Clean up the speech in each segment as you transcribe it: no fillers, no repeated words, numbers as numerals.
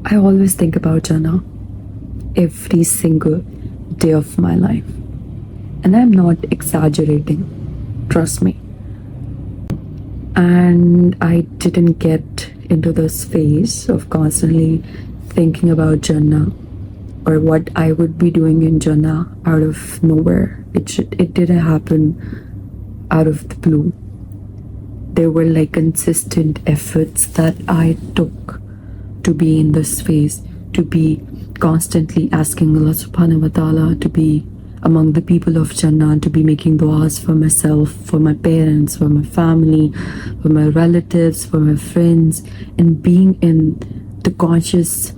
I always think about Jannah every single day of my life. And I'm not exaggerating, trust me. And I didn't get into this phase of constantly thinking about Jannah or what I would be doing in Jannah out of nowhere. It didn't happen out of the blue. There were like consistent efforts that I took to be in this phase, to be constantly asking Allah subhanahu wa ta'ala to be among the people of Jannah, to be making du'as for myself, for my parents, for my family, for my relatives, for my friends, and being in the conscious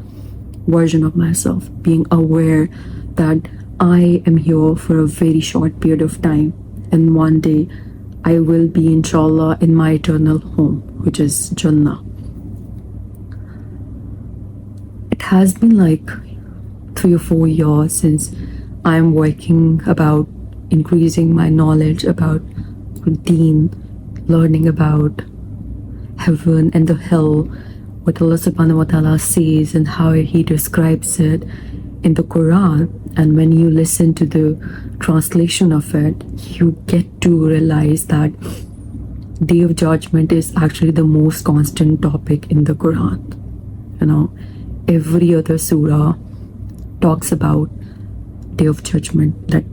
version of myself, being aware that I am here for a very short period of time, and one day I will be, inshallah, in my eternal home, which is Jannah. It has been like 3 or 4 years since I'm working about increasing my knowledge about Deen, learning about heaven and the hell, what Allah subhanahu wa ta'ala says and how He describes it in the Quran. And when you listen to the translation of it, you get to realize that Day of Judgment is actually the most constant topic in the Quran. You know, every other surah talks about Day of Judgment, that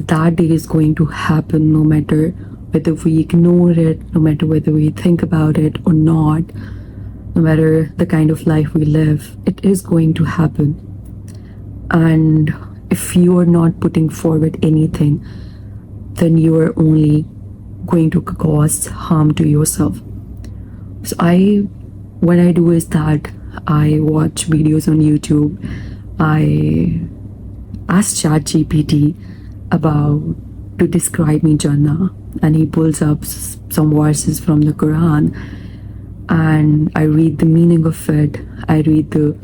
that day is going to happen, no matter whether we ignore it, no matter whether we think about it or not, no matter the kind of life we live, it is going to happen. And if you are not putting forward anything, then you are only going to cause harm to yourself. So what I do is that I watch videos on YouTube. I ask ChatGPT to describe me Jannah, and he pulls up some verses from the Quran, and I read the meaning of it. I read the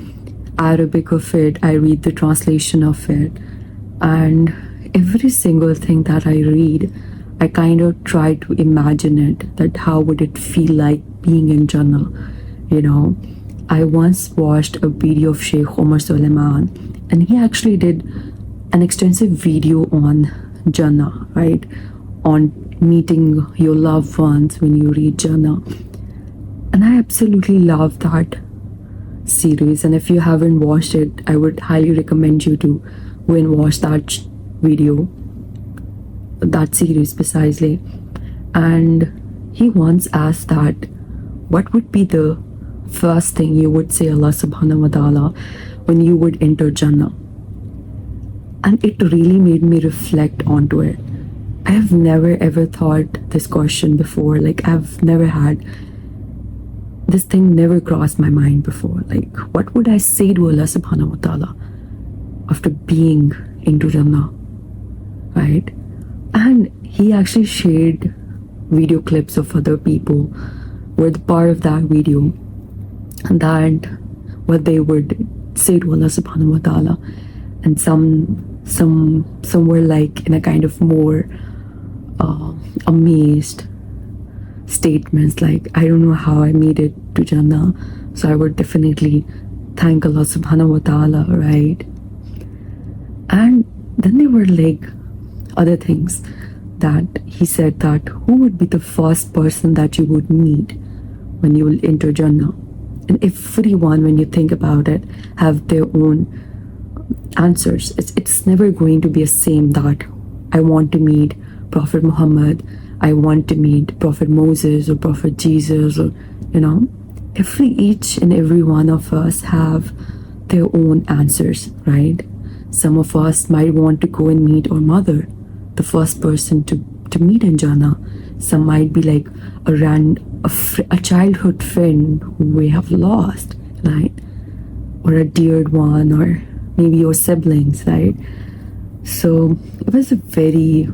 Arabic of it. I read the translation of it, and every single thing that I read, I kind of try to imagine it, that how would it feel like being in Jannah, you know. I once watched a video of Sheikh Omar Suleiman, and he actually did an extensive video on Jannah, right? On meeting your loved ones when you read Jannah. And I absolutely love that series. And if you haven't watched it, I would highly recommend you to go and watch that video, that series precisely. And he once asked that, what would be the first thing you would say Allah subhanahu wa ta'ala when you would enter Jannah? And it really made me reflect onto it. I have never ever thought this question before. Like, I've never had this thing, never crossed my mind before. Like, what would I say to Allah subhanahu wa ta'ala after being into Jannah, right? And he actually shared video clips of other people were the part of that video, and that what they would say to Allah subhanahu wa ta'ala. And some were like in a kind of more amazed statements, like, I don't know how I made it to Jannah, so I would definitely thank Allah subhanahu wa ta'ala, right? And then there were like other things that he said, that who would be the first person that you would meet when you will enter Jannah? And everyone, when you think about it, have their own answers. It's never going to be the same, that I want to meet Prophet Muhammad, I want to meet Prophet Moses or Prophet Jesus, or, you know, each and every one of us have their own answers, right? Some of us might want to go and meet our mother, the first person to meet in Jannah. Some might be like a childhood friend who we have lost, right? Or a dear one, or maybe your siblings, right? So it was a very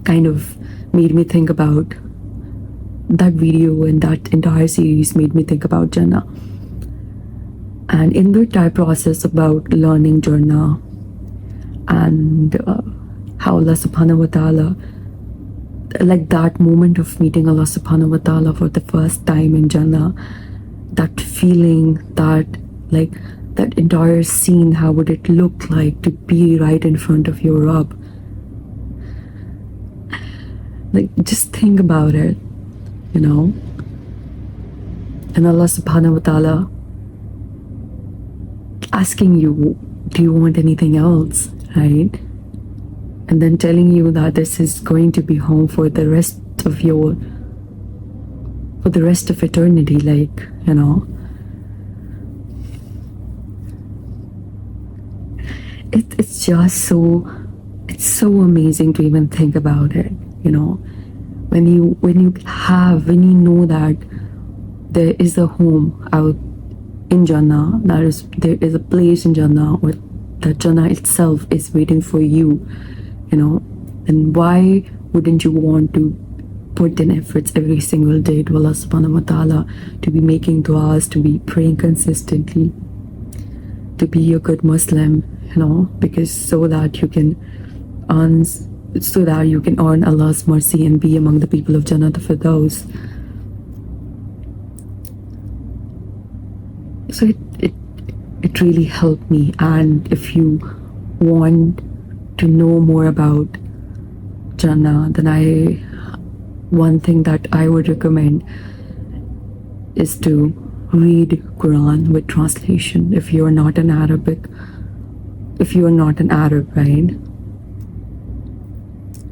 kind of made me think about that video, and that entire series made me think about Jannah. And in the entire process about learning Jannah and how Allah subhanahu wa ta'ala, like that moment of meeting Allah subhanahu wa ta'ala for the first time in Jannah, that feeling, that like that entire scene, how would it look like to be right in front of your Rabb? Like, just think about it, you know? And Allah subhanahu wa ta'ala asking you, do you want anything else, right? And then telling you that this is going to be home for the rest of eternity, like, you know. It's just it's so amazing to even think about it, you know. When you know that there is a home out in Jannah, there is a place in Jannah, or that Jannah itself is waiting for you, you know, and why wouldn't you want to put in efforts every single day to Allah subhanahu wa ta'ala, to be making du'as, to be praying consistently, to be a good Muslim, you know, because so that you can earn Allah's mercy and be among the people of Jannah for those. So it really helped me. And if you want to know more about Jannah, then one thing that I would recommend is to read Quran with translation. If you are not an Arab, right?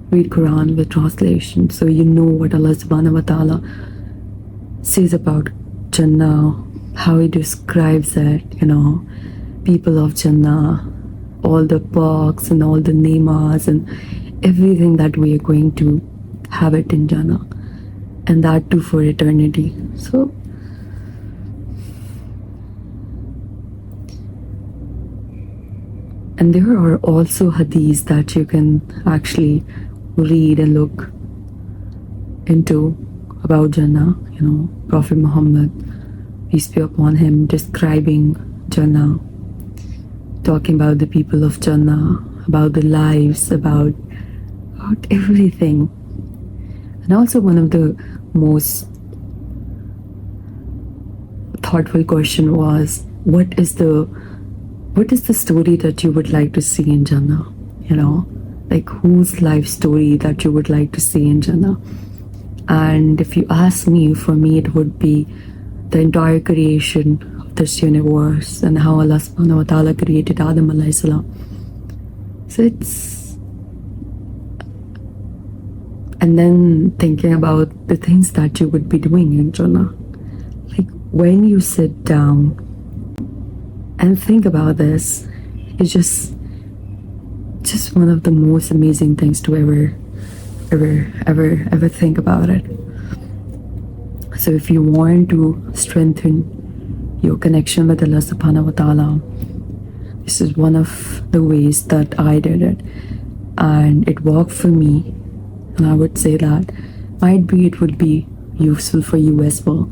Read Quran with translation, so you know what Allah subhanahu wa ta'ala says about Jannah, how he describes it, you know, people of Jannah, all the perks and all the nemas and everything that we are going to have it in Jannah, and that too for eternity. So and there are also hadiths that you can actually read and look into about Jannah, you know, Prophet Muhammad, peace be upon him, describing Jannah, talking about the people of Jannah, about the lives, about everything. And also one of the most thoughtful question was, what is the story that you would like to see in Jannah? You know, like whose life story that you would like to see in Jannah? And if you ask me, for me it would be the entire creation of this universe and how Allah subhanahu wa ta'ala created Adam alayhi salam. So and then thinking about the things that you would be doing in Jannah. Like when you sit down and think about this, it's just one of the most amazing things to ever think about it. So if you want to strengthen your connection with Allah subhanahu wa ta'ala, this is one of the ways that I did it, and it worked for me. And I would say that it would be useful for you as well.